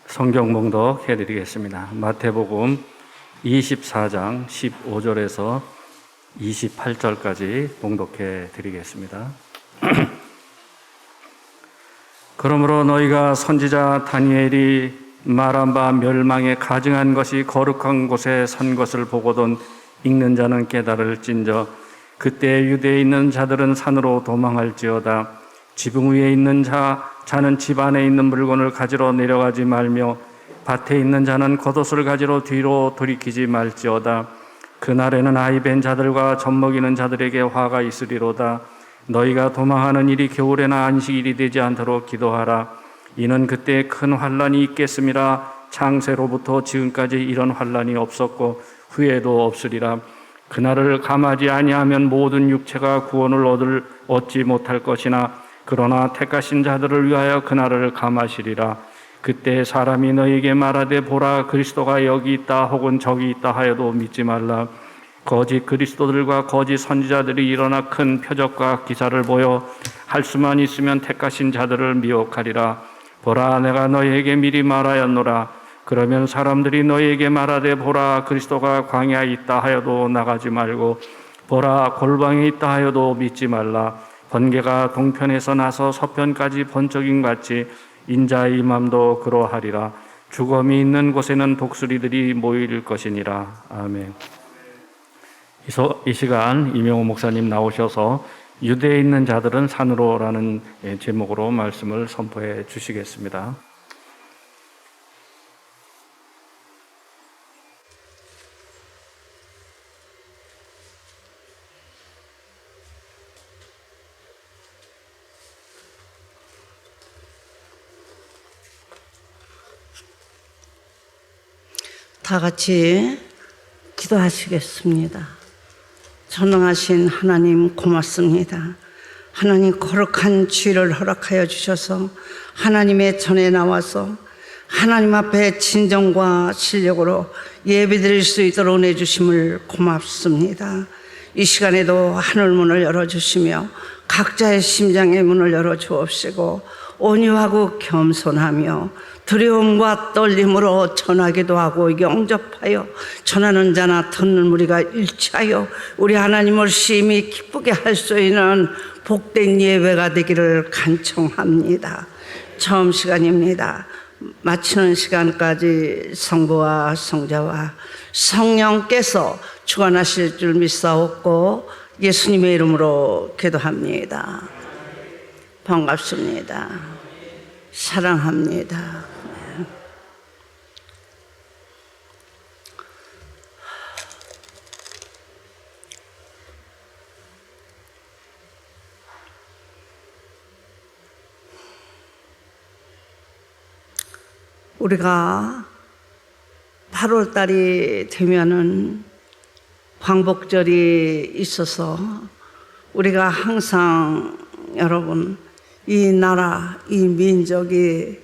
성경 봉독 해드리겠습니다. 마태복음 24장 15절에서 28절까지 봉독해 드리겠습니다. 그러므로 너희가 선지자 다니엘이 말한 바 멸망에 가증한 것이 거룩한 곳에 선 것을 보고도 읽는 자는 깨달을진저 그때 유대에 있는 자들은 산으로 도망할지어다. 지붕 위에 있는 자는 집 안에 있는 물건을 가지러 내려가지 말며 밭에 있는 자는 겉옷을 가지러 뒤로 돌이키지 말지어다. 그날에는 아이 벤 자들과 젖먹이는 자들에게 화가 있으리로다. 너희가 도망하는 일이 겨울에나 안식일이 되지 않도록 기도하라. 이는 그때 큰 환난이 있겠음이라. 창세로부터 지금까지 이런 환난이 없었고 후에도 없으리라. 그날을 감하지 아니하면 모든 육체가 구원을 얻지 못할 것이나 그러나 택하신 자들을 위하여 그날을 감하시리라. 그때 사람이 너희에게 말하되 보라 그리스도가 여기 있다 혹은 저기 있다 하여도 믿지 말라. 거짓 그리스도들과 거짓 선지자들이 일어나 큰 표적과 기사를 보여 할 수만 있으면 택하신 자들을 미혹하리라. 보라 내가 너희에게 미리 말하였노라. 그러면 사람들이 너희에게 말하되 보라 그리스도가 광야에 있다 하여도 나가지 말고 보라 골방에 있다 하여도 믿지 말라. 번개가 동편에서 나서 서편까지 번쩍임 같이 인자의 임함도 그러하리라. 죽음이 있는 곳에는 독수리들이 모일 것이니라. 아멘. 이 시간 이명호 목사님 나오셔서 유대에 있는 자들은 산으로라는 제목으로 말씀을 선포해 주시겠습니다. 다 같이 기도하시겠습니다. 전능하신 하나님 고맙습니다. 하나님 거룩한 주일을 허락하여 주셔서 하나님의 전에 나와서 하나님 앞에 진정과 실력으로 예배드릴 수 있도록 은혜 주심을 고맙습니다. 이 시간에도 하늘문을 열어주시며 각자의 심장의 문을 열어주옵시고 온유하고 겸손하며 두려움과 떨림으로 전하기도 하고 영접하여 전하는 자나 듣는 무리가 일치하여 우리 하나님을 심히 기쁘게 할 수 있는 복된 예배가 되기를 간청합니다. 처음 시간입니다. 마치는 시간까지 성부와 성자와 성령께서 주관하실 줄 믿사옵고 예수님의 이름으로 기도합니다. 반갑습니다. 사랑합니다. 우리가 8월 달이 되면은 광복절이 있어서 우리가 항상 여러분 이 나라, 이 민족이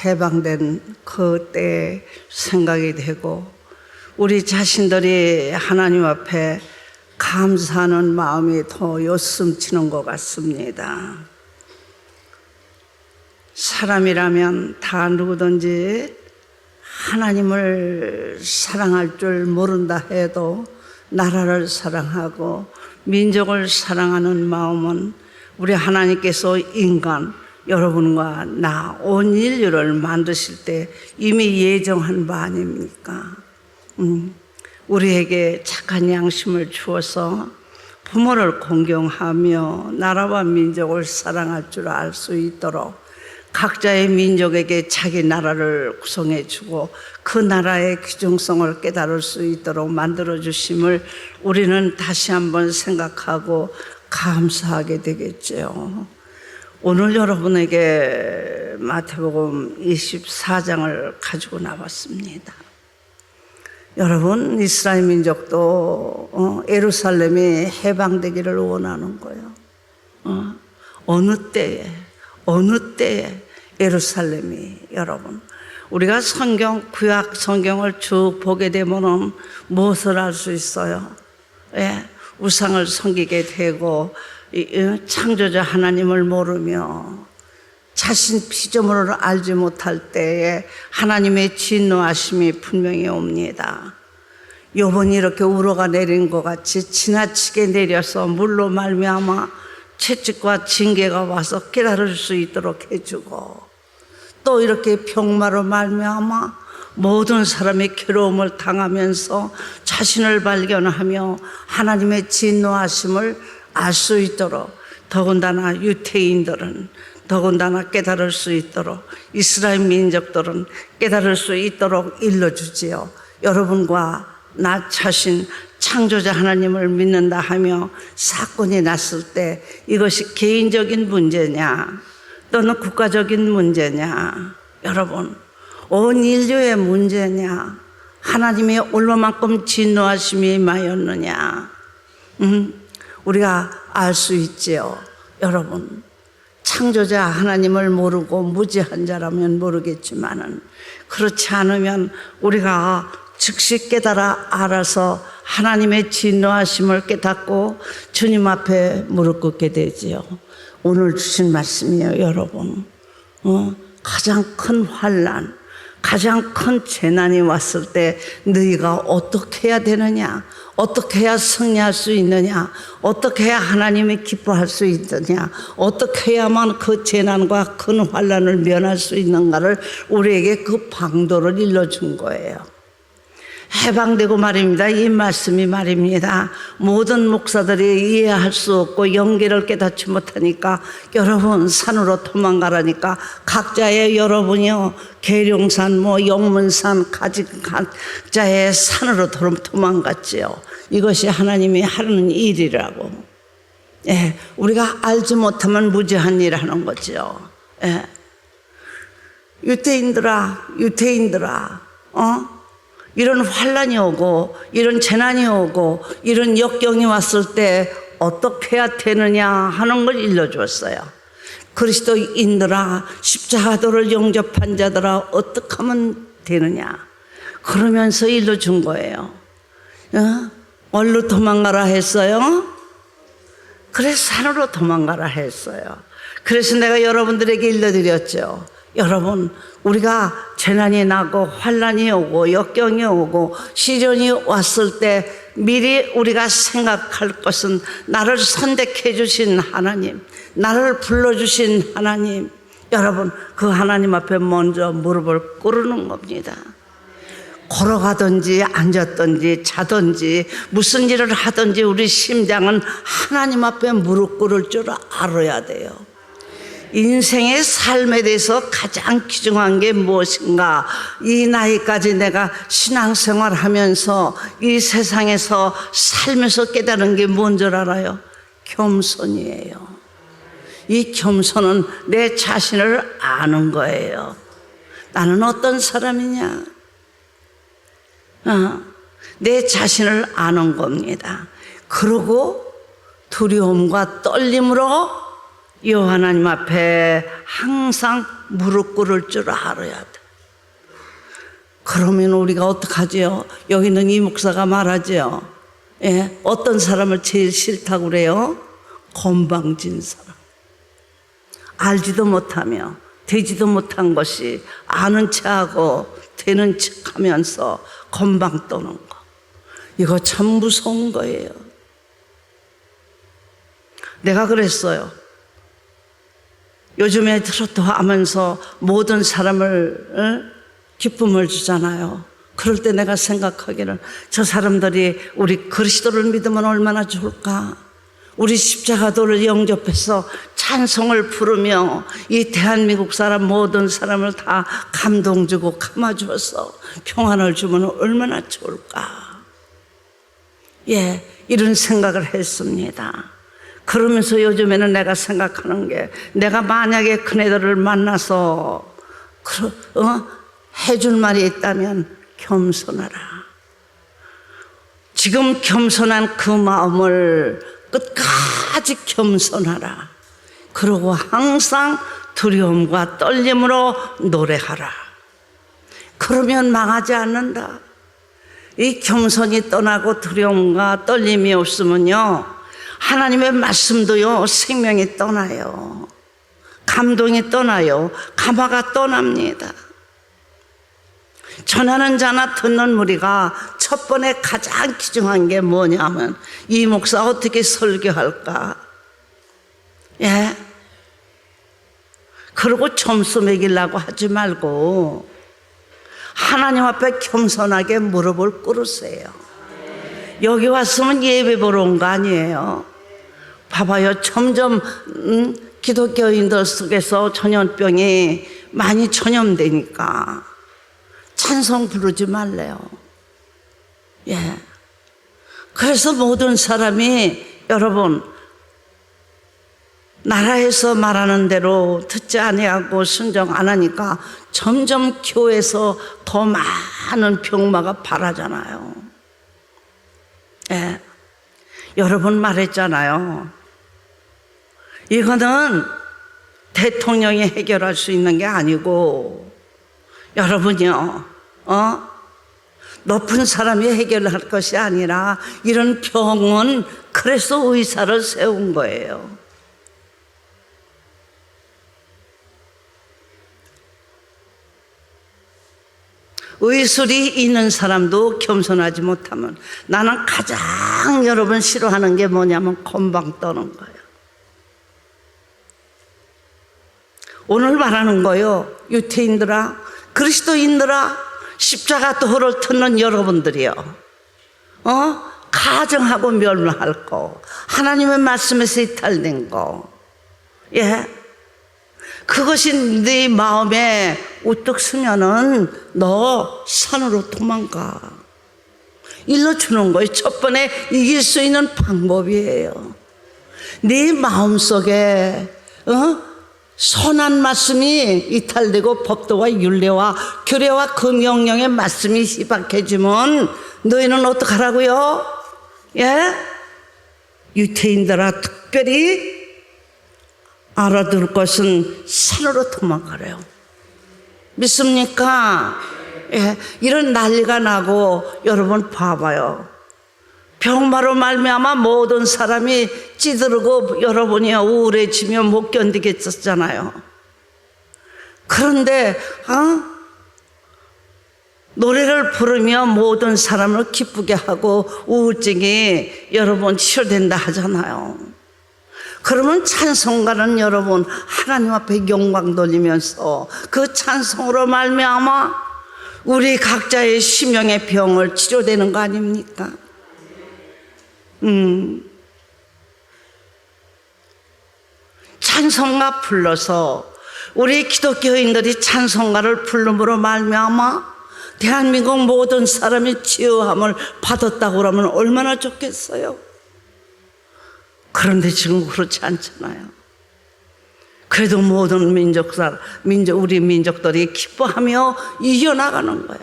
해방된 그때 생각이 되고 우리 자신들이 하나님 앞에 감사하는 마음이 더 요슴치는 것 같습니다. 사람이라면 다 누구든지 하나님을 사랑할 줄 모른다 해도 나라를 사랑하고 민족을 사랑하는 마음은 우리 하나님께서 인간, 여러분과 나, 온 인류를 만드실 때 이미 예정한 바 아닙니까? 우리에게 착한 양심을 주어서 부모를 공경하며 나라와 민족을 사랑할 줄 알 수 있도록 각자의 민족에게 자기 나라를 구성해 주고 그 나라의 귀중성을 깨달을 수 있도록 만들어 주심을 우리는 다시 한번 생각하고 감사하게 되겠죠. 오늘 여러분에게 마태복음 24장을 가지고 나왔습니다. 여러분, 이스라엘 민족도 예루살렘이 해방되기를 원하는 거예요. 어느 때에 예루살렘이 여러분 우리가 구약 성경을 쭉 보게 되면은 무엇을 알 수 있어요? 우상을 섬기게 되고 창조자 하나님을 모르며 자신 피조물을 알지 못할 때에 하나님의 진노하심이 분명히 옵니다. 욥은 이렇게 우로가 내린 것 같이 지나치게 내려서 물로 말미암아 채찍과 징계가 와서 깨달을 수 있도록 해주고, 또 이렇게 병마로 말미암아 모든 사람이 괴로움을 당하면서 자신을 발견하며 하나님의 진노하심을 알 수 있도록, 더군다나 유태인들은 더군다나 깨달을 수 있도록, 이스라엘 민족들은 깨달을 수 있도록 일러주지요. 여러분과 나 자신 창조자 하나님을 믿는다 하며 사건이 났을 때 이것이 개인적인 문제냐 또는 국가적인 문제냐, 여러분 온 인류의 문제냐, 하나님이 얼마만큼 진노하심이 임하였느냐, 우리가 알 수 있지요. 여러분, 창조자 하나님을 모르고 무지한 자라면 모르겠지만은, 그렇지 않으면 우리가 즉시 깨달아 알아서 하나님의 진노하심을 깨닫고 주님 앞에 무릎 꿇게 되지요. 오늘 주신 말씀이에요, 여러분. 가장 큰 환난, 가장 큰 재난이 왔을 때 너희가 어떻게 해야 되느냐, 어떻게 해야 승리할 수 있느냐, 어떻게 해야 하나님이 기뻐할 수 있느냐, 어떻게 해야만 그 재난과 큰 환난을 면할 수 있는가를 우리에게 그 방도를 일러준 거예요. 해방되고 말입니다. 이 말씀이 말입니다. 모든 목사들이 이해할 수 없고 연계를 깨닫지 못하니까 여러분 산으로 도망가라니까 각자의 여러분이요 계룡산 영문산 각자의 산으로 도망갔지요. 이것이 하나님이 하는 일이라고. 예, 우리가 알지 못하면 무지한 일 하는 거죠. 예. 유태인들아 이런 환란이 오고 이런 재난이 오고 이런 역경이 왔을 때 어떻게 해야 되느냐 하는 걸 일러주었어요. 그리스도인들아, 십자가도를 영접한 자들아, 어떻게 하면 되느냐 그러면서 일러준 거예요. 어디로 도망가라 했어요? 그래서 산으로 도망가라 했어요. 그래서 내가 여러분들에게 일러드렸죠. 여러분, 우리가 재난이 나고 환란이 오고 역경이 오고 시련이 왔을 때 미리 우리가 생각할 것은 나를 선택해 주신 하나님, 나를 불러주신 하나님, 여러분 그 하나님 앞에 먼저 무릎을 꿇는 겁니다. 걸어가든지 앉았든지 자든지 무슨 일을 하든지 우리 심장은 하나님 앞에 무릎 꿇을 줄 알아야 돼요. 인생의 삶에 대해서 가장 귀중한 게 무엇인가? 이 나이까지 내가 신앙생활 하면서 이 세상에서 살면서 깨달은 게 뭔 줄 알아요? 겸손이에요. 이 겸손은 내 자신을 아는 거예요. 나는 어떤 사람이냐? 내 자신을 아는 겁니다. 그리고 두려움과 떨림으로 이 하나님 앞에 항상 무릎 꿇을 줄 알아야 돼. 그러면 우리가 어떡하지요? 여기 있는 이 목사가 말하죠. 예, 어떤 사람을 제일 싫다고 그래요? 건방진 사람. 알지도 못하며 되지도 못한 것이 아는 척하고 되는 척하면서 건방 떠는 거. 이거 참 무서운 거예요. 내가 그랬어요. 요즘에 트로트 하면서 모든 사람을 기쁨을 주잖아요. 그럴 때 내가 생각하기를 저 사람들이 우리 그리스도를 믿으면 얼마나 좋을까. 우리 십자가도를 영접해서 찬송을 부르며 이 대한민국 사람 모든 사람을 다 감동 주고 감아주어서 평안을 주면 얼마나 좋을까. 예, 이런 생각을 했습니다. 그러면서 요즘에는 내가 생각하는 게 내가 만약에 그네들을 만나서 해줄 말이 있다면 겸손하라. 지금 겸손한 그 마음을 끝까지 겸손하라. 그리고 항상 두려움과 떨림으로 노래하라. 그러면 망하지 않는다. 이 겸손이 떠나고 두려움과 떨림이 없으면요 하나님의 말씀도요 생명이 떠나요. 감동이 떠나요. 감화가 떠납니다. 전하는 자나 듣는 무리가 첫 번에 가장 귀중한 게 뭐냐면 이 목사 어떻게 설교할까? 예. 그리고 점수 매기려고 하지 말고 하나님 앞에 겸손하게 무릎을 꿇으세요. 여기 왔으면 예배 보러 온 거 아니에요. 봐봐요. 점점 기독교인들 속에서 전염병이 많이 전염되니까 찬송 부르지 말래요. 예. 그래서 모든 사람이 여러분 나라에서 말하는 대로 듣지 아니하고 순종 안 하니까 점점 교회에서 더 많은 병마가 발하잖아요. 예. 여러분 말했잖아요. 이거는 대통령이 해결할 수 있는 게 아니고 여러분이요. 높은 사람이 해결할 것이 아니라 이런 병은 그래서 의사를 세운 거예요. 의술이 있는 사람도 겸손하지 못하면 나는 가장 여러분 싫어하는 게 뭐냐면 건방 떠는 거예요. 오늘 말하는 거요. 유태인들아, 그리스도인들아, 십자가 도를 듣는 여러분들이요. 가정하고 멸망할 거, 하나님의 말씀에서 이탈된 거, 예. 그것이 네 마음에 우뚝 서면은 너 산으로 도망가. 일러주는 거예요. 첫 번에 이길 수 있는 방법이에요. 네 마음속에 선한 말씀이 이탈되고 법도와 율례와 규례와 그 명령의 말씀이 희박해지면 너희는 어떡하라고요? 예? 유태인들아 특별히 알아둘 것은 산으로 도망가래요. 믿습니까? 예, 이런 난리가 나고 여러분 봐봐요. 병마로 말미암아 모든 사람이 찌들고 여러분이 우울해지며 못 견디겠었잖아요. 그런데 노래를 부르며 모든 사람을 기쁘게 하고 우울증이 여러분 치료된다 하잖아요. 그러면 찬송가는 여러분 하나님 앞에 영광 돌리면서 그 찬송으로 말미암아 우리 각자의 심령의 병을 치료되는 거 아닙니까? 찬송가 불러서 우리 기독교인들이 찬송가를 부름으로 말미암아 대한민국 모든 사람이 치유함을 받았다고 그러면 얼마나 좋겠어요. 그런데 지금 그렇지 않잖아요. 그래도 모든 우리 민족들이 기뻐하며 이겨나가는 거야.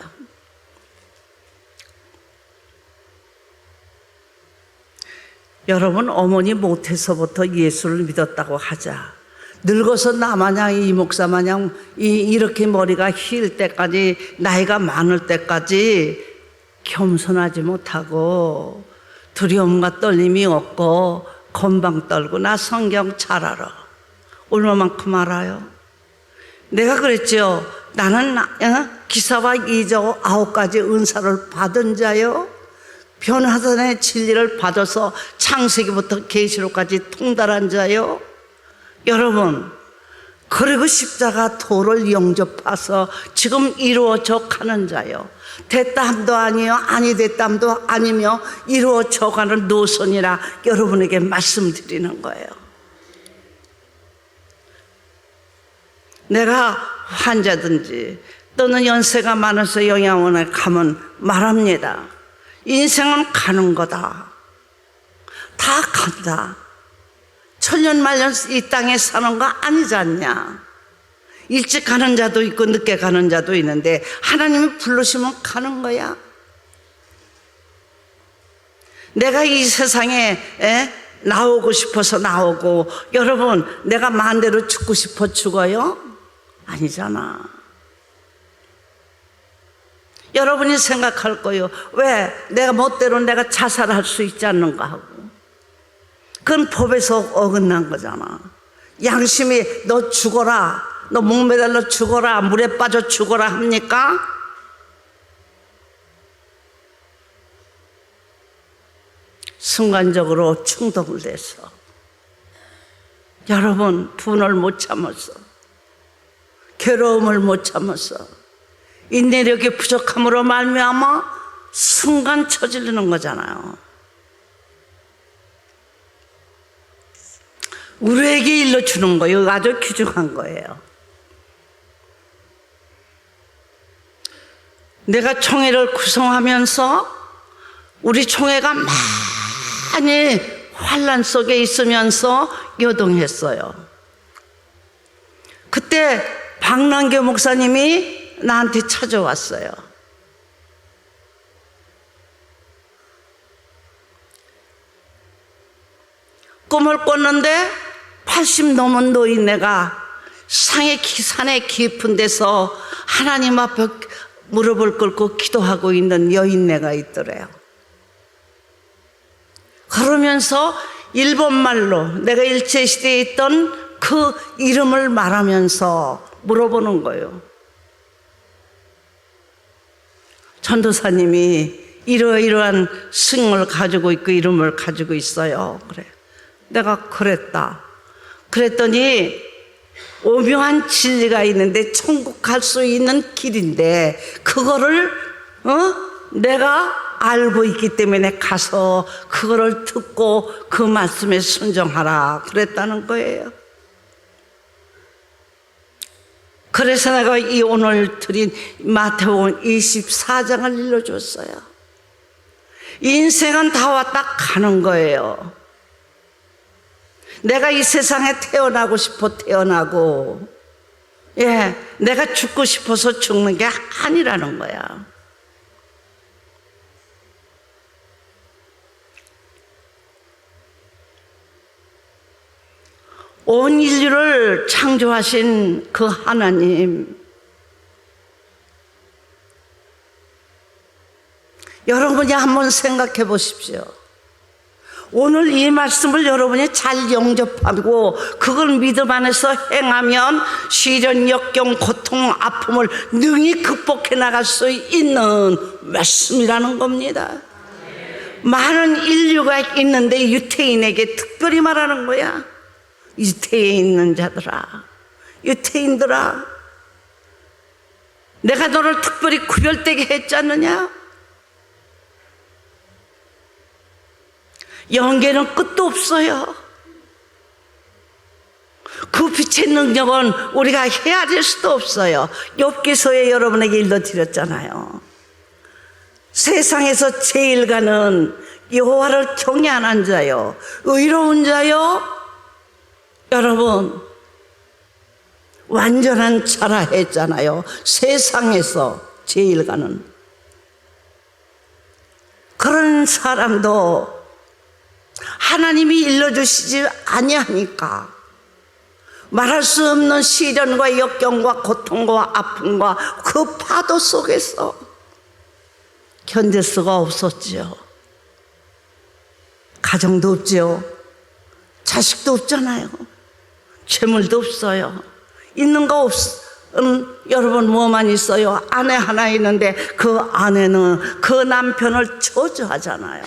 여러분, 어머니 못해서부터 예수를 믿었다고 하자. 늙어서 나 마냥 이 목사 마냥 이렇게 머리가 힐 때까지 나이가 많을 때까지 겸손하지 못하고 두려움과 떨림이 없고 건방 떨고 나 성경 잘 알아. 얼마만큼 알아요? 내가 그랬죠. 나는 기사와 이적 9가지 은사를 받은 자요. 변화선의 진리를 받아서 창세기부터 계시록까지 통달한 자요. 여러분, 그리고 십자가 도를 영접해서 지금 이루어져 가는 자요. 됐다함도 아니요, 아니 됐다함도 아니며 이루어져 가는 노선이라 여러분에게 말씀드리는 거예요. 내가 환자든지 또는 연세가 많아서 영양원에 가면 말합니다. 인생은 가는 거다. 다 간다. 천년만년 이 땅에 사는 거 아니지 않냐. 일찍 가는 자도 있고 늦게 가는 자도 있는데 하나님이 부르시면 가는 거야. 내가 이 세상에 나오고 싶어서 나오고 여러분 내가 마음대로 죽고 싶어 죽어요? 아니잖아. 여러분이 생각할 거예요. 왜 내가 멋대로 내가 자살할 수 있지 않는가 하고. 그건 법에서 어긋난 거잖아. 양심이 너 죽어라, 너 목매달려 죽어라, 물에 빠져 죽어라 합니까? 순간적으로 충동을 내서 여러분 분을 못 참아서, 괴로움을 못 참아서, 인내력이 부족함으로 말미암아 순간 처지르는 거잖아요. 우리에게 일러주는 거예요. 아주 귀중한 거예요. 내가 총회를 구성하면서 우리 총회가 많이 환란 속에 있으면서 요동했어요. 그때 박남교 목사님이 나한테 찾아왔어요. 꿈을 꿨는데 80 넘은 노인네가 산의 깊은 데서 하나님 앞에 무릎을 꿇고 기도하고 있는 여인네가 있더래요. 그러면서 일본말로 내가 일제시대에 있던 그 이름을 말하면서 물어보는 거예요. 전도사님이 이러이러한 승을 가지고 있고 이름을 가지고 있어요. 그래. 내가 그랬다. 그랬더니 오묘한 진리가 있는데 천국 갈 수 있는 길인데 그거를 내가 알고 있기 때문에 가서 그거를 듣고 그 말씀에 순종하라 그랬다는 거예요. 그래서 내가 이 오늘 드린 마태복음 24장을 일러줬어요. 인생은 다 왔다 가는 거예요. 내가 이 세상에 태어나고 싶어 태어나고, 내가 죽고 싶어서 죽는 게 아니라는 거야. 온 인류를 창조하신 그 하나님, 여러분이 한번 생각해 보십시오. 오늘 이 말씀을 여러분이 잘 영접하고 그걸 믿음 안에서 행하면 시련, 역경, 고통, 아픔을 능히 극복해 나갈 수 있는 말씀이라는 겁니다. 많은 인류가 있는데 유태인에게 특별히 말하는 거야. 유태에 있는 자들아, 유태인들아, 내가 너를 특별히 구별되게 했지 않느냐? 영계는 끝도 없어요. 그 빛의 능력은 우리가 헤아릴 수도 없어요. 욥기서에 여러분에게 일러드렸잖아요. 세상에서 제일 가는 여호와를 경외하는 자요, 의로운 자요, 여러분 완전한 자라 했잖아요. 세상에서 제일 가는 그런 사람도 하나님이 일러주시지 아니하니까 말할 수 없는 시련과 역경과 고통과 아픔과 그 파도 속에서 견딜 수가 없었지요. 가정도 없지요. 자식도 없잖아요. 재물도 없어요. 있는 거 여러분 뭐만 있어요? 아내 하나 있는데 그 아내는 그 남편을 저주하잖아요.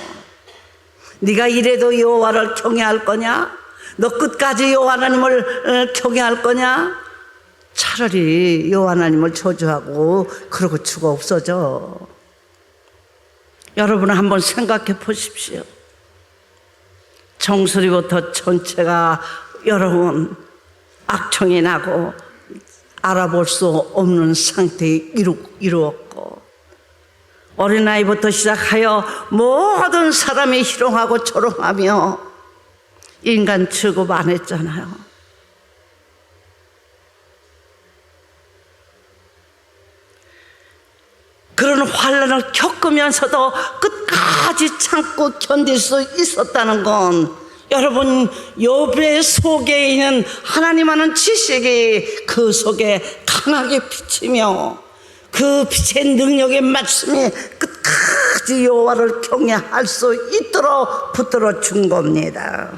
네가 이래도 여호와를 경외할 거냐? 너 끝까지 여호와 하나님을 경외할 거냐? 차라리 여호와 하나님을 저주하고 그러고 죽어 없어져. 여러분 한번 생각해 보십시오. 정수리부터 전체가 여러분 악청이 나고 알아볼 수 없는 상태에 이루었고, 어린아이부터 시작하여 모든 사람이 희롱하고 조롱하며 인간 취급 안 했잖아요. 그런 환난을 겪으면서도 끝까지 참고 견딜 수 있었다는 건 여러분 욥의 속에 있는 하나님하는 지식이 그 속에 강하게 비치며 그 빛의 능력의 말씀이 끝까지 여호와를 경외할 수 있도록 붙들어 준 겁니다.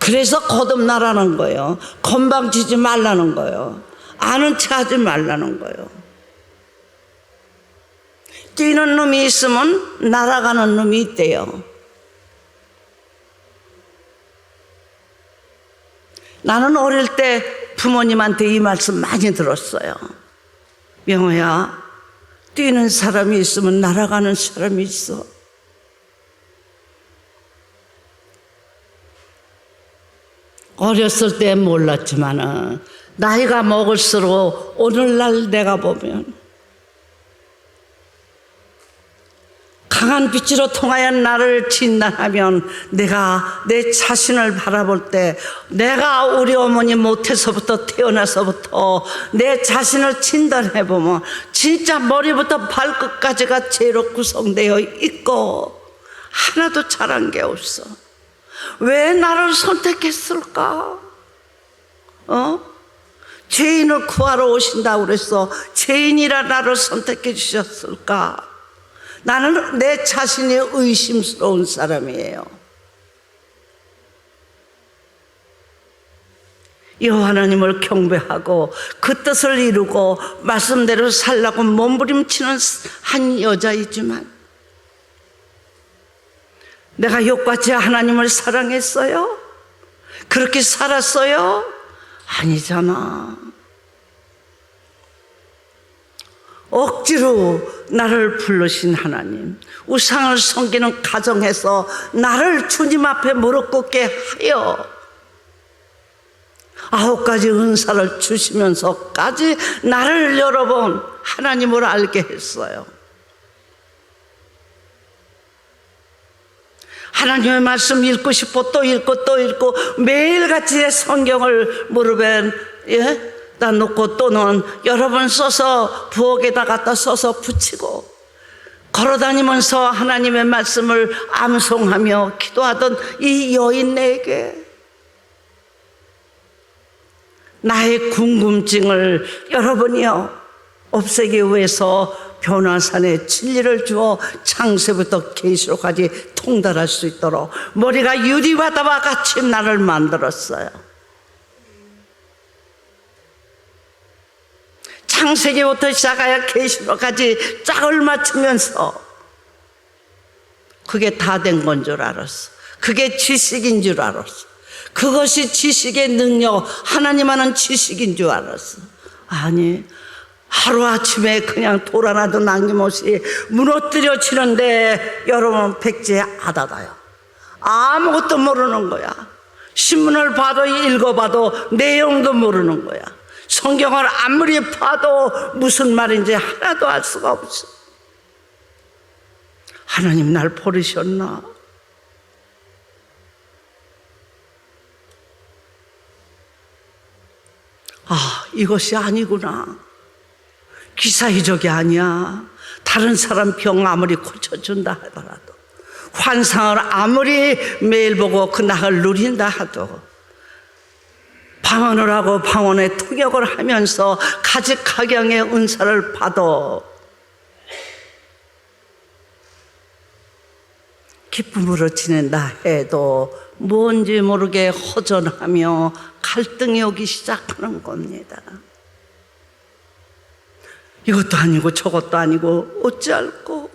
그래서 거듭나라는 거예요. 건방지지 말라는 거예요. 아는 체 하지 말라는 거예요. 뛰는 놈이 있으면 날아가는 놈이 있대요. 나는 어릴 때 부모님한테 이 말씀 많이 들었어요. 명호야, 뛰는 사람이 있으면 날아가는 사람이 있어. 어렸을 때 몰랐지만은 나이가 먹을수록 오늘날 내가 보면 강한 빛으로 통하여 나를 진단하면 내가 내 자신을 바라볼 때 내가 우리 어머니 못해서부터 태어나서부터 내 자신을 진단해보면 진짜 머리부터 발끝까지가 죄로 구성되어 있고 하나도 잘한 게 없어. 왜 나를 선택했을까? 죄인을 구하러 오신다고 그랬어. 죄인이라 나를 선택해 주셨을까? 나는 내 자신이 의심스러운 사람이에요. 여호와 하나님을 경배하고 그 뜻을 이루고 말씀대로 살라고 몸부림치는 한 여자이지만 내가 욕같이 하나님을 사랑했어요? 그렇게 살았어요? 아니잖아. 억지로 나를 부르신 하나님, 우상을 섬기는 가정에서 나를 주님 앞에 무릎 꿇게 하여 9가지 은사를 주시면서까지 나를 여러 번 하나님을 알게 했어요. 하나님의 말씀 읽고 싶어 또 읽고 또 읽고 매일같이 성경을 무릎에 다 놓고 또는 여러 번 써서 부엌에다 갖다 써서 붙이고 걸어다니면서 하나님의 말씀을 암송하며 기도하던 이 여인에게 나의 궁금증을 여러분이요 없애기 위해서 변화산에 진리를 주어 창세부터 계시록까지 통달할 수 있도록 머리가 유리바다와 같이 나를 만들었어요. 창세기부터 시작하여 계시록까지 짝을 맞추면서 그게 다 된 건 줄 알았어. 그게 지식인 줄 알았어. 그것이 지식의 능력, 하나님 하는 지식인 줄 알았어. 아니, 하루아침에 그냥 돌 하나도 남김없이 무너뜨려지는데 여러분 백제 아다다요. 아무것도 모르는 거야. 신문을 봐도 읽어봐도 내용도 모르는 거야. 성경을 아무리 봐도 무슨 말인지 하나도 알 수가 없어. 하나님 날 버리셨나? 아, 이것이 아니구나. 기사의적이 아니야. 다른 사람 병 아무리 고쳐준다 하더라도, 환상을 아무리 매일 보고 그 낙을 누린다 하도, 방언을 하고 방언의 통역을 하면서 가직학양의 은사를 받아 기쁨으로 지낸다 해도 뭔지 모르게 허전하며 갈등이 오기 시작하는 겁니다. 이것도 아니고 저것도 아니고 어찌할꼬.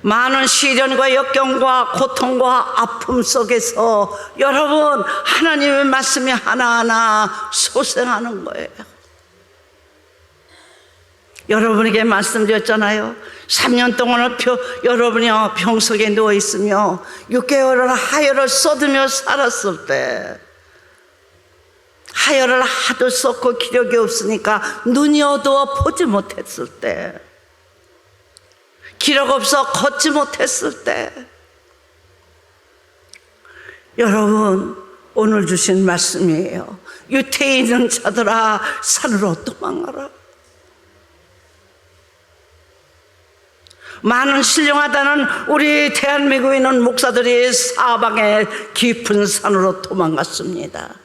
많은 시련과 역경과 고통과 아픔 속에서 여러분 하나님의 말씀이 하나하나 소생하는 거예요. 여러분에게 말씀드렸잖아요. 3년 동안을 여러분이 병석에 누워있으며 6개월을 하혈을 쏟으며 살았을 때, 하혈을 하도 쏟고 기력이 없으니까 눈이 어두워 보지 못했을 때, 기력 없어 걷지 못했을 때, 여러분 오늘 주신 말씀이에요. 유태에 있는 자들아 산으로 도망가라. 많은 신령하다는 우리 대한민국에 있는 목사들이 사방에 깊은 산으로 도망갔습니다.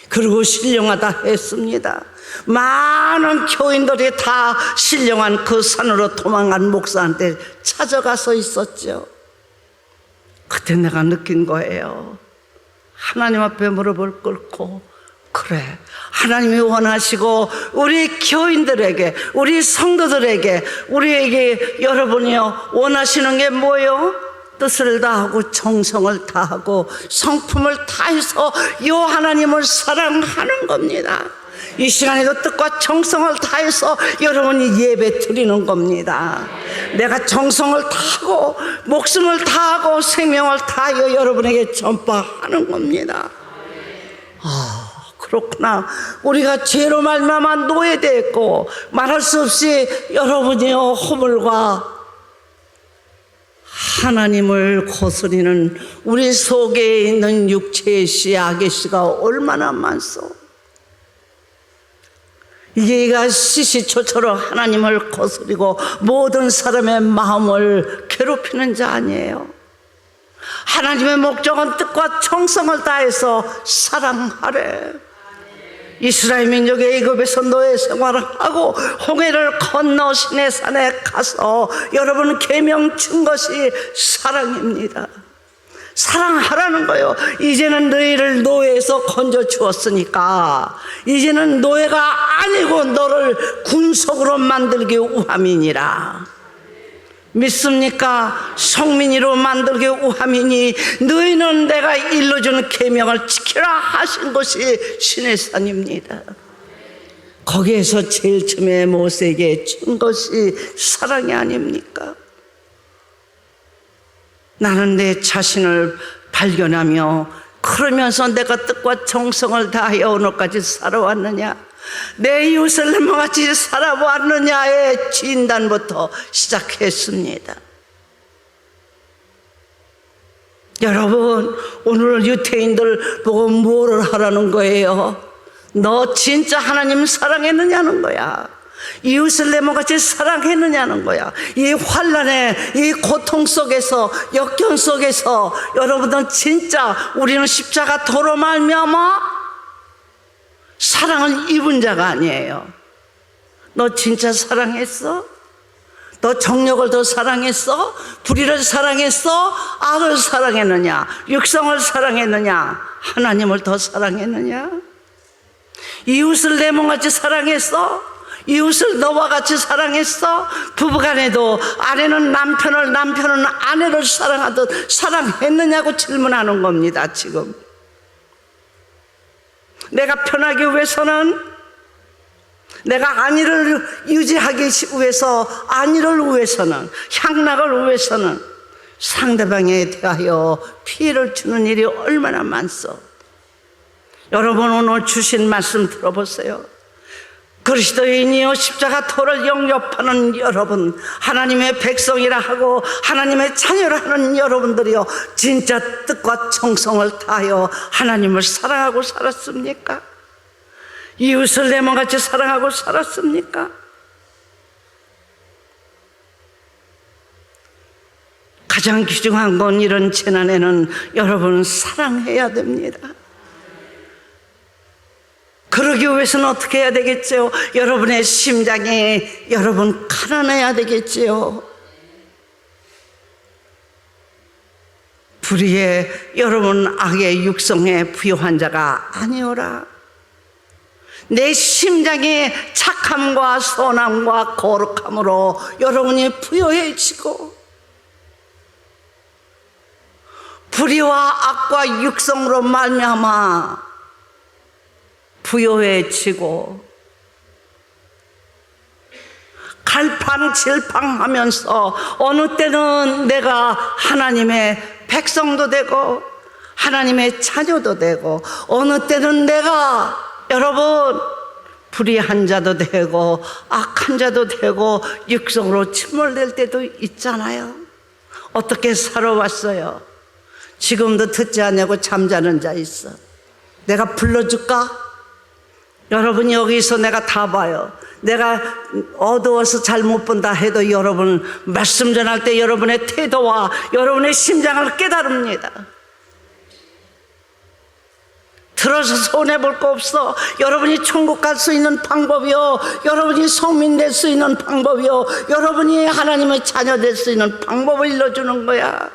그리고 신령하다 했습니다. 많은 교인들이 다 신령한 그 산으로 도망간 목사한테 찾아가서 있었죠. 그때 내가 느낀 거예요. 하나님 앞에 무릎을 꿇고, 그래, 하나님이 원하시고 우리 교인들에게, 우리 성도들에게, 우리에게 여러분이요 원하시는 게 뭐예요? 뜻을 다하고 정성을 다하고 성품을 다해서 요 하나님을 사랑하는 겁니다. 이 시간에도 뜻과 정성을 다해서 여러분이 예배 드리는 겁니다. 내가 정성을 다하고 목숨을 다하고 생명을 다하여 여러분에게 전파하는 겁니다. 그렇구나. 우리가 죄로 말미암아 노예되었고 말할 수 없이 여러분이요 허물과 하나님을 거스리는 우리 속에 있는 육체의 씨, 악의 씨가 얼마나 많소. 얘가 시시초초로 하나님을 거스리고 모든 사람의 마음을 괴롭히는 자 아니에요. 하나님의 목적은 뜻과 정성을 다해서 사랑하래. 이스라엘 민족이 애굽에서 노예 생활을 하고 홍해를 건너 시내산에 가서 여러분 계명 준 것이 사랑입니다. 사랑하라는 거예요. 이제는 너희를 노예에서 건져 주었으니까 이제는 노예가 아니고 너를 군속으로 만들기 우함이니라. 믿습니까? 성민이로 만들기 우함이니 너희는 내가 일러준 계명을 지키라 하신 것이 시내산입니다. 거기에서 제일 처음에 모세에게 준 것이 사랑이 아닙니까? 나는 내 자신을 발견하며 그러면서 내가 뜻과 정성을 다하여 오늘까지 살아왔느냐, 내 이웃을 내모같이 살아왔느냐의 진단부터 시작했습니다. 여러분, 오늘 유태인들 보고 뭐를 하라는 거예요? 너 진짜 하나님 사랑했느냐는 거야. 이웃을 내모같이 사랑했느냐는 거야. 이 환난에, 이 고통 속에서, 역경 속에서 여러분은 진짜 우리는 십자가 도로 말미암아 사랑을 입은 자가 아니에요. 너 진짜 사랑했어? 너 정욕을 더 사랑했어? 불의를 사랑했어? 악을 사랑했느냐? 육성을 사랑했느냐? 하나님을 더 사랑했느냐? 이웃을 내 몸같이 사랑했어? 이웃을 너와 같이 사랑했어? 부부간에도 아내는 남편을, 남편은 아내를 사랑하듯 사랑했느냐고 질문하는 겁니다. 지금 내가 편하기 위해서는, 내가 안위를 유지하기 위해서, 안위를 위해서는, 향락을 위해서는 상대방에 대하여 피해를 주는 일이 얼마나 많소. 여러분, 오늘 주신 말씀 들어보세요. 그리스도인이여 십자가 도를 영접하는 여러분, 하나님의 백성이라 하고 하나님의 자녀라 하는 여러분들이여, 진짜 뜻과 정성을 다하여 하나님을 사랑하고 살았습니까? 이웃을 내 몸같이 사랑하고 살았습니까? 가장 귀중한 건 이런 재난에는 여러분 사랑해야 됩니다. 그러기 위해서는 어떻게 해야 되겠죠? 여러분의 심장이 여러분 가난해야 되겠지요. 불의에 여러분 악의 육성에 부요한 자가 아니오라. 내 심장이 착함과 선함과 거룩함으로 여러분이 부요해지고, 불의와 악과 육성으로 말미암아 부요해지고 갈팡질팡하면서 어느 때는 내가 하나님의 백성도 되고 하나님의 자녀도 되고, 어느 때는 내가 여러분 불의한 자도 되고 악한 자도 되고 육성으로 침몰될 때도 있잖아요. 어떻게 살아왔어요? 지금도 듣지 않냐고 잠자는 자 있어. 내가 불러줄까? 여러분, 여기서 내가 다 봐요. 내가 어두워서 잘 못 본다 해도 여러분 말씀 전할 때 여러분의 태도와 여러분의 심장을 깨달습니다. 들어서 손해볼 거 없어. 여러분이 천국 갈 수 있는 방법이요, 여러분이 성민 될 수 있는 방법이요, 여러분이 하나님의 자녀 될 수 있는 방법을 일러주는 거야.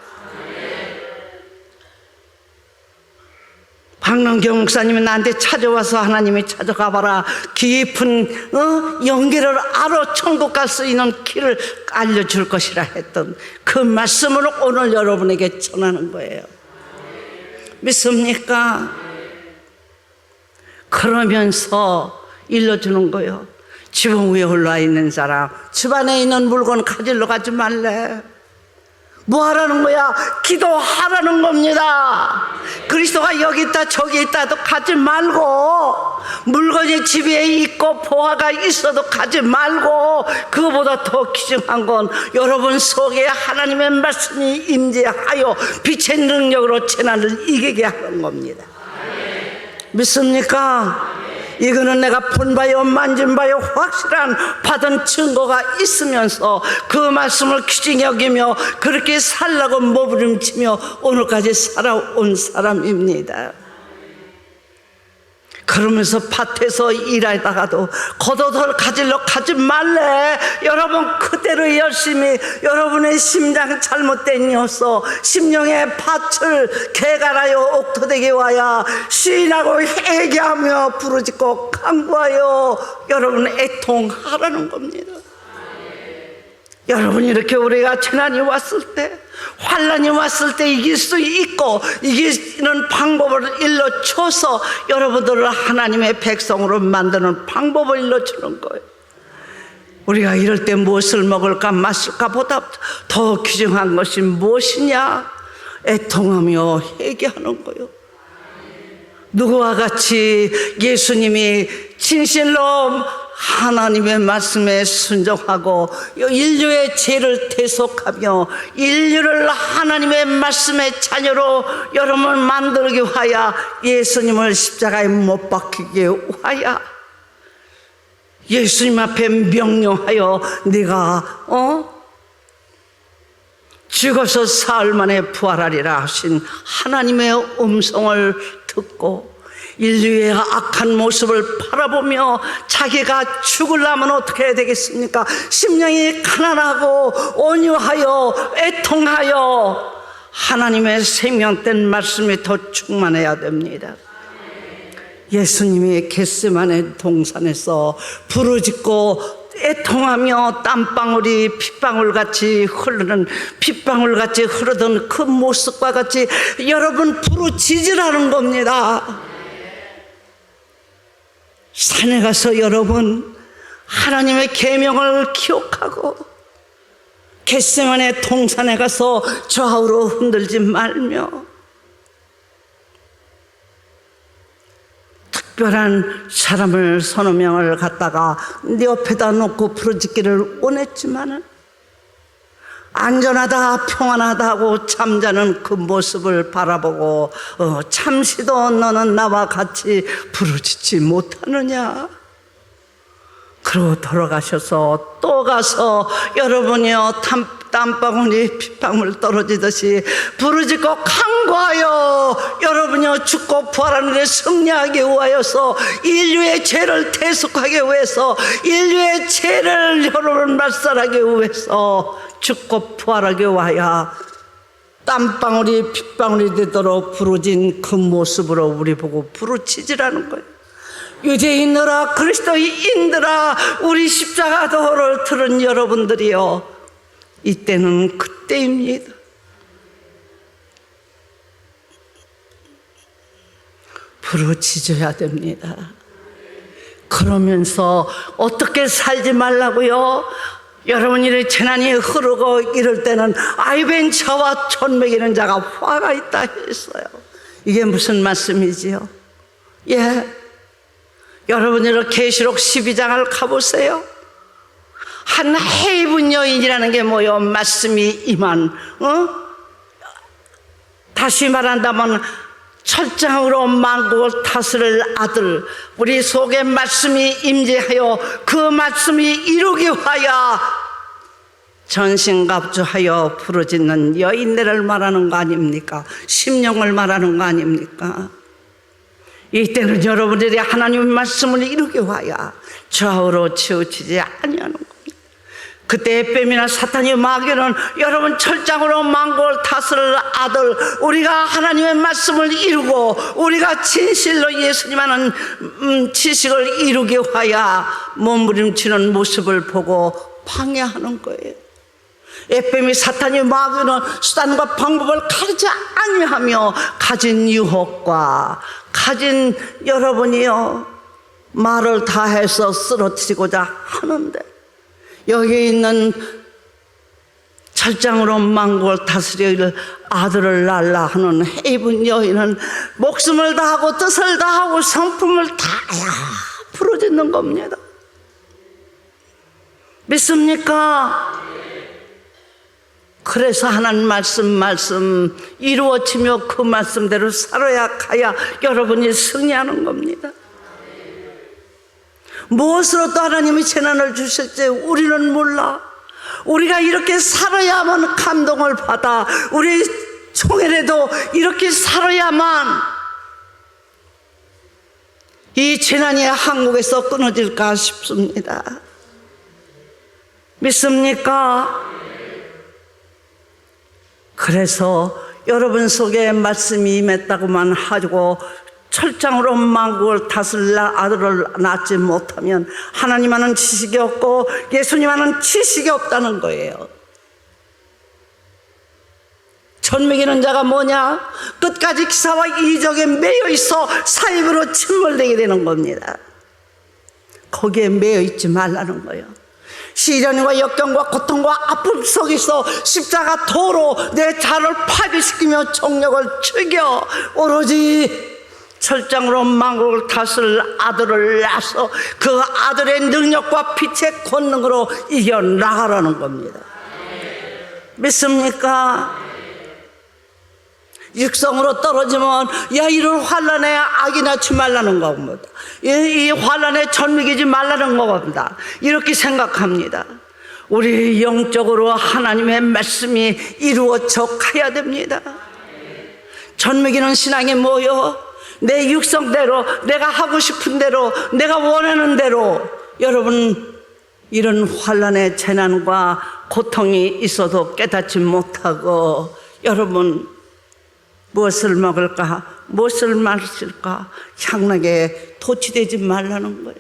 강남경 목사님이 나한테 찾아와서 하나님이 찾아가 봐라, 깊은 연계를 알아 천국 갈 수 있는 길을 알려줄 것이라 했던 그 말씀을 오늘 여러분에게 전하는 거예요. 믿습니까? 그러면서 일러주는 거예요. 지붕 위에 올라와 있는 사람, 집안에 있는 물건 가지러 가지 말래. 뭐 하라는 거야? 기도하라는 겁니다. 그리스도가 여기 있다 저기 있다도 가지 말고, 물건이 집에 있고 보화가 있어도 가지 말고, 그거보다 더 귀중한 건 여러분 속에 하나님의 말씀이 임재하여 빛의 능력으로 재난을 이기게 하는 겁니다. 믿습니까? 이거는 내가 본 바요 만진 바요 확실한 받은 증거가 있으면서 그 말씀을 귀중히 여기며 그렇게 살라고 몸부림치며 오늘까지 살아온 사람입니다. 그러면서 밭에서 일하다가도 겉옷을 가지러 가지 말래. 여러분 그대로 열심히, 여러분의 심장 잘못되니어서 심령의 밭을 개갈하여 옥토되게 와야 시인하고 회개하며 부르짖고 간구하여 여러분 애통하라는 겁니다. 여러분, 이렇게 우리가 재난이 왔을 때, 환란이 왔을 때 이길 수 있고 이기는 방법을 일러줘서 여러분들을 하나님의 백성으로 만드는 방법을 일러주는 거예요. 우리가 이럴 때 무엇을 먹을까 마실까 보다 더 귀중한 것이 무엇이냐? 애통하며 회개하는 거예요. 누구와 같이 예수님이 진실로 하나님의 말씀에 순종하고 인류의 죄를 대속하며 인류를 하나님의 말씀의 자녀로 여러분 만들기 위하여 예수님을 십자가에 못 박히기 위하여 예수님 앞에 명령하여 네가 죽어서 사흘 만에 부활하리라 하신 하나님의 음성을 듣고 인류의 악한 모습을 바라보며 자기가 죽으려면 어떻게 해야 되겠습니까? 심령이 가난하고 온유하여 애통하여 하나님의 생명된 말씀이 더 충만해야 됩니다. 예수님이 겟세마네 동산에서 부르짖고 애통하며 땀방울이 핏방울같이 흐르던 그 모습과 같이 여러분 부르짖으라는 겁니다. 산에 가서 여러분 하나님의 계명을 기억하고 겟세마네 동산에 가서 좌우로 흔들지 말며 특별한 사람을 서너 명을 갖다가 네 옆에다 놓고 부르짖기를 원했지만은 안전하다 평안하다 하고 잠자는 그 모습을 바라보고 잠시도 너는 나와 같이 부르짖지 못하느냐? 그러고 돌아가셔서 또 가서 여러분이요 땀방울이 핏방울 떨어지듯이 부르짖고 간구하여 여러분이요 죽고 부활하는 데 승리하기 위하여서 인류의 죄를 대속하기 위해서 인류의 죄를 여러분 말살하기 위해서 죽고 부활하기 위하여 땀방울이 핏방울이 되도록 부르짖은 그 모습으로 우리 보고 부르짖으라는 거예요. 유대인들아 그리스도인들아 우리 십자가 도를 들은 여러분들이요, 이때는 그때입니다. 부르짖어야 됩니다. 그러면서 어떻게 살지 말라고요? 여러분 이렇게 재난이 흐르고 이럴 때는 아이벤처와 젖 먹이는 자가 화가 있다 했어요. 이게 무슨 말씀이지요? 여러분 이렇게 계시록 12장을 가보세요. 한 해입은 여인이라는 게 뭐요? 말씀이 임한 다시 말한다면 철장으로 만국을 다스릴 아들, 우리 속에 말씀이 임재하여 그 말씀이 이루기 위하여 전신갑주하여 부르짖는 여인들을 말하는 거 아닙니까? 심령을 말하는 거 아닙니까? 이때는 여러분들이 하나님의 말씀을 이루기 위하여 좌우로 치우치지 아니하는 겁니다. 그때 에뱀이나 사탄이 마귀는 여러분 철장으로 만국을 다스릴 아들, 우리가 하나님의 말씀을 이루고 우리가 진실로 예수님 하는 지식을 이루기 위하여 몸부림치는 모습을 보고 방해하는 거예요. 에뱀이 사탄이 마귀는 수단과 방법을 가르치 아니하며 가진 유혹과 가진 여러분이요 말을 다해서 쓰러뜨리고자 하는데, 여기 있는 철장으로 만국을 다스릴 아들을 낳으라 하는 헤이븐 여인은 목숨을 다하고 뜻을 다하고 성품을 다하여 부르짖는 겁니다. 믿습니까? 그래서 하나님 말씀 이루어지며 그 말씀대로 살아야 가야 여러분이 승리하는 겁니다. 무엇으로 또 하나님이 재난을 주실지 우리는 몰라. 우리가 이렇게 살아야만 감동을 받아, 우리 총회에도 이렇게 살아야만 이 재난이 한국에서 끊어질까 싶습니다. 믿습니까? 그래서 여러분 속에 말씀이 임했다고만 하고 철장으로 만국을 다스릴 아들을 낳지 못하면 하나님 하는 지식이 없고 예수님 하는 지식이 없다는 거예요. 젖먹이는 자가 뭐냐? 끝까지 기사와 이적에 매여 있어 사입으로 침몰되게 되는 겁니다. 거기에 매여 있지 말라는 거예요. 시련과 역경과 고통과 아픔 속에서 십자가 도로 내 자를 파괴시키며 정력을 죽여 오로지 철장으로 만국을 다스릴 아들을 낳아서 그 아들의 능력과 빛의 권능으로 이겨나가라는 겁니다. 믿습니까? 육성으로 떨어지면 야 이런 환란에 악이 낳지 말라는 겁니다. 이 환란에 젖먹이지 말라는 겁니다. 이렇게 생각합니다. 우리 영적으로 하나님의 말씀이 이루어져 가야 됩니다. 젖먹이는 신앙이 뭐요? 내 육성대로, 내가 하고 싶은 대로, 내가 원하는 대로. 여러분, 이런 환란의 재난과 고통이 있어도 깨닫지 못하고 여러분 무엇을 먹을까, 무엇을 마실까 향락에 도취되지 말라는 거예요.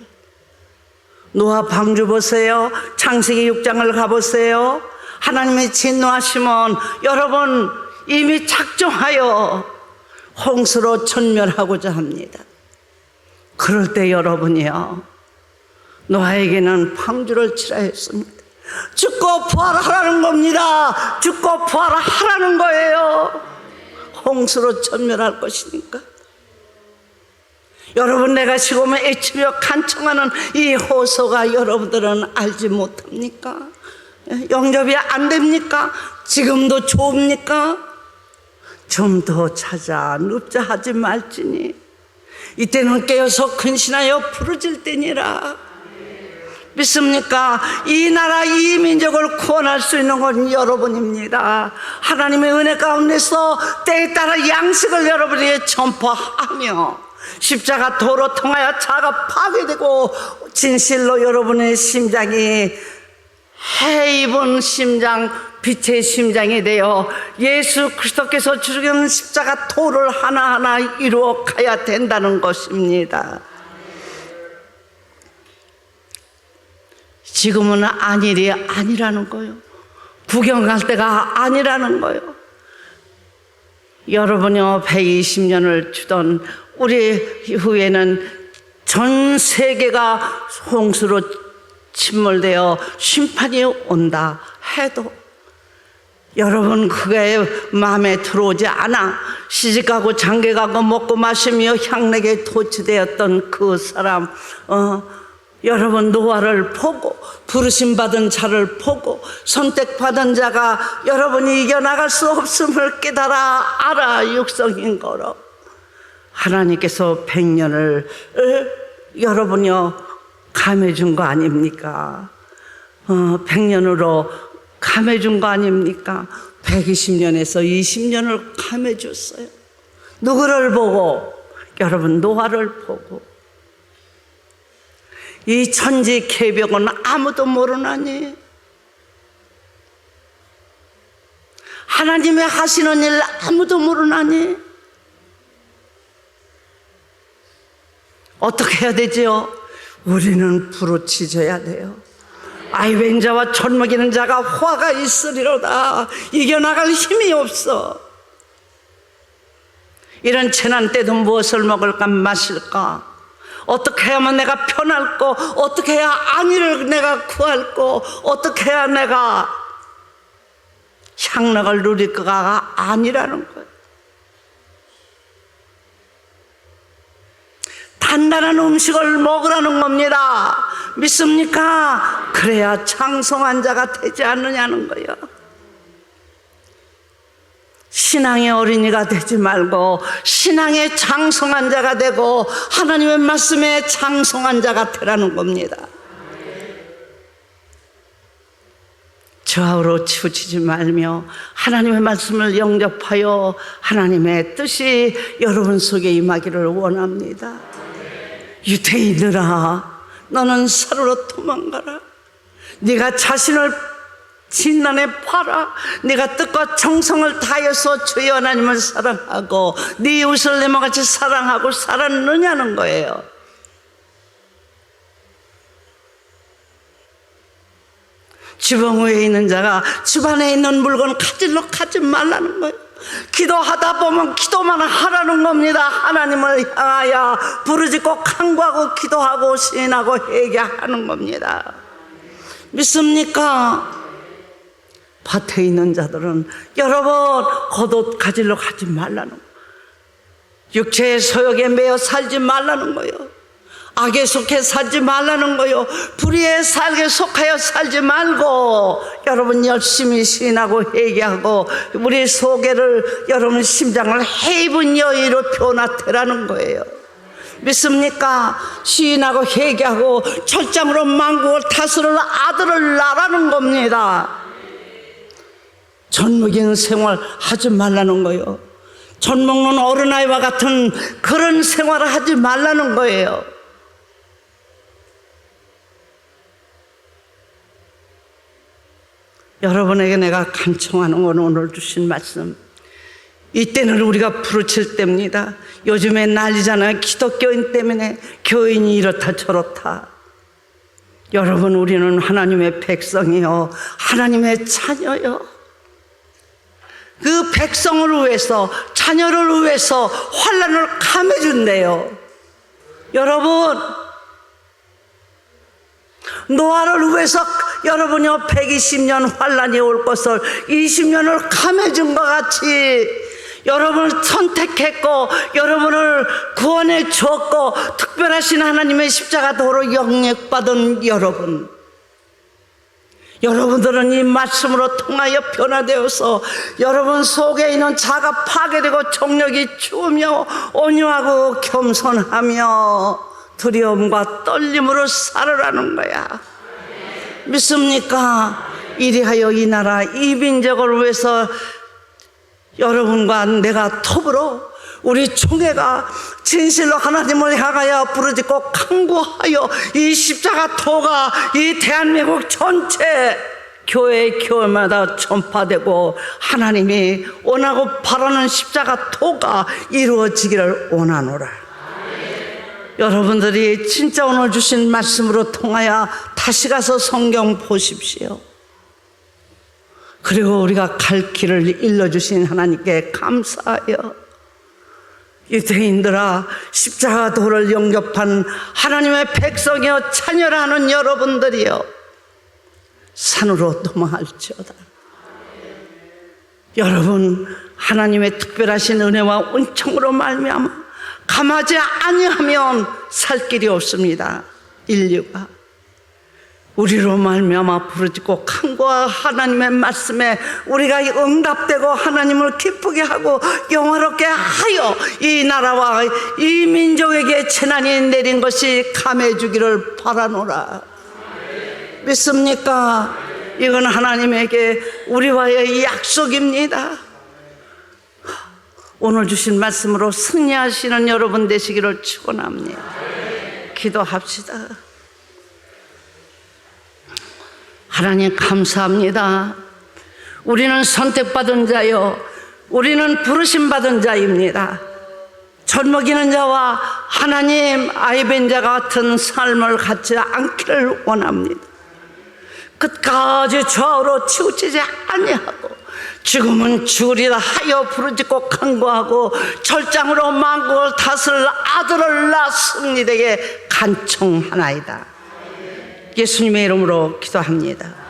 노아 방주 보세요. 창세기 6장을 가보세요. 하나님의 진노하시면 여러분 이미 작정하여 홍수로 전멸하고자 합니다. 그럴 때 여러분이요 노아에게는 방주를 치라 했습니다. 죽고 부활하라는 겁니다. 죽고 부활하라는 거예요. 홍수로 전멸할 것이니까. 여러분 내가 지금 애치며 간청하는 이 호소가 여러분들은 알지 못합니까? 영접이 안 됩니까? 지금도 좋습니까? 좀 더 찾아 눕자 하지 말지니 이때는 깨어서 근신하여 부르질 때니라. 믿습니까? 이 나라 이 민족을 구원할 수 있는 건 여러분입니다. 하나님의 은혜 가운데서 때에 따라 양식을 여러분에게 전파하며 십자가 도로 통하여 자가 파괴되고 진실로 여러분의 심장이 해입은 심장, 빛의 심장이 되어 예수 그리스도께서 주신 십자가 도를 하나하나 이루어 가야 된다는 것입니다. 지금은 안일이 아니라는 거예요. 구경 갈 때가 아니라는 거예요. 여러분이요 120년을 주던 우리 후에는 전 세계가 홍수로 침몰되어 심판이 온다 해도 여러분 그게 마음에 들어오지 않아 시집가고 장가가고 먹고 마시며 향락에 도취되었던 그 사람 여러분 노아를 보고 부르심받은 자를 보고 선택받은 자가 여러분이 이겨나갈 수 없음을 깨달아 알아 육성인 거로 하나님께서 100년을 여러분이요 감해준 거 아닙니까? 100년으로 감해준 거 아닙니까? 120년에서 20년을 감해줬어요. 누구를 보고? 여러분 노아를 보고. 이 천지 개벽은 아무도 모르나니 하나님의 하시는 일 아무도 모르나니? 어떻게 해야 되지요? 우리는 부르짖어야 돼요. 아이벤 자와 젖먹이는 자가 화가 있으리로다. 이겨나갈 힘이 없어. 이런 재난 때도 무엇을 먹을까 마실까? 어떻게 해야만 내가 편할꼬? 어떻게 해야 안위를 내가 구할꼬? 어떻게 해야 내가 향락을 누릴 거가 아니라는 거예요. 단단한 음식을 먹으라는 겁니다. 믿습니까? 그래야 장성한 자가 되지 않느냐는 거예요. 신앙의 어린이가 되지 말고 신앙의 장성한 자가 되고 하나님의 말씀에 장성한 자가 되라는 겁니다. 좌우로 치우치지 말며 하나님의 말씀을 영접하여 하나님의 뜻이 여러분 속에 임하기를 원합니다. 유대인들아, 너는 사르로 도망가라. 네가 자신을 진난에 팔아. 네가 뜻과 정성을 다해서 주의 하나님을 사랑하고 네 이웃을 내 몸같이 사랑하고 살았느냐는 거예요. 주방 위에 있는 자가 집안에 있는 물건 가지러 가지 말라는 거예요. 기도하다 보면 기도만 하라는 겁니다. 하나님을 향하여 부르짖고 간구하고 기도하고 시인하고 회개하는 겁니다. 믿습니까? 밭에 있는 자들은 여러분 겉옷 가지러 가지 말라는 거예요. 육체의 소욕에 매여 살지 말라는 거예요. 악에 속해 살지 말라는 거요. 불의의 살게 속하여 살지 말고 여러분 열심히 시인하고 회개하고 우리 소개를 여러분 심장을 해입은 여의로 변화되라는 거예요. 믿습니까? 시인하고 회개하고 철장으로 만국을 다스릴 아들을 낳으라는 겁니다. 젖먹이는 생활 하지 말라는 거예요. 젖먹는 어린아이와 같은 그런 생활을 하지 말라는 거예요. 여러분에게 내가 간청하는 건 오늘 주신 말씀, 이때는 우리가 부르칠 때입니다. 요즘에 난리잖아요. 기독교인 때문에 교인이 이렇다 저렇다. 여러분, 우리는 하나님의 백성이요, 하나님의 자녀요. 그 백성을 위해서, 자녀를 위해서 환난을 감해준대요. 여러분, 노아를 위해서 여러분이요 120년 환난이 올 것을 20년을 감해준 것 같이 여러분을 선택했고 여러분을 구원해 주었고 특별하신 하나님의 십자가 도로 영역받은 여러분들은 이 말씀으로 통하여 변화되어서 여러분 속에 있는 자가 파괴되고 정력이 추우며 온유하고 겸손하며 두려움과 떨림으로 살으라는 거야. 믿습니까? 이리하여 이 나라 이 민족을 위해서 여러분과 내가 톱으로 우리 총회가 진실로 하나님을 향하여 부르짖고 간구하여 이 십자가 도가 이 대한민국 전체 교회마다 전파되고 하나님이 원하고 바라는 십자가 도가 이루어지기를 원하노라. 여러분들이 진짜 오늘 주신 말씀으로 통하여 다시 가서 성경 보십시오. 그리고 우리가 갈 길을 일러주신 하나님께 감사하여 유대인들아, 십자가 도를 영접한 하나님의 백성이여 자녀라는 여러분들이여 산으로 도망할지어다. 여러분, 하나님의 특별하신 은혜와 은총으로 말미암아 감하지 아니하면 살 길이 없습니다. 인류가 우리로 말미암아 부르짖고 간구와 하나님의 말씀에 우리가 응답되고 하나님을 기쁘게 하고 영화롭게 하여 이 나라와 이 민족에게 재난이 내린 것이 감해 주기를 바라노라. 믿습니까? 이건 하나님에게 우리와의 약속입니다. 오늘 주신 말씀으로 승리하시는 여러분 되시기를 축원합니다. 기도합시다. 하나님 감사합니다. 우리는 선택받은 자요, 우리는 부르심받은 자입니다. 젖먹이는 자와 하나님 아이벤 자 같은 삶을 갖지 않기를 원합니다. 끝까지 좌우로 치우치지 아니하고 죽으면 죽으리라 하여 부르짖고 간구하고 절장으로 만국을 다스릴 아들을 낳습니다에게 간청하나이다. 예수님의 이름으로 기도합니다.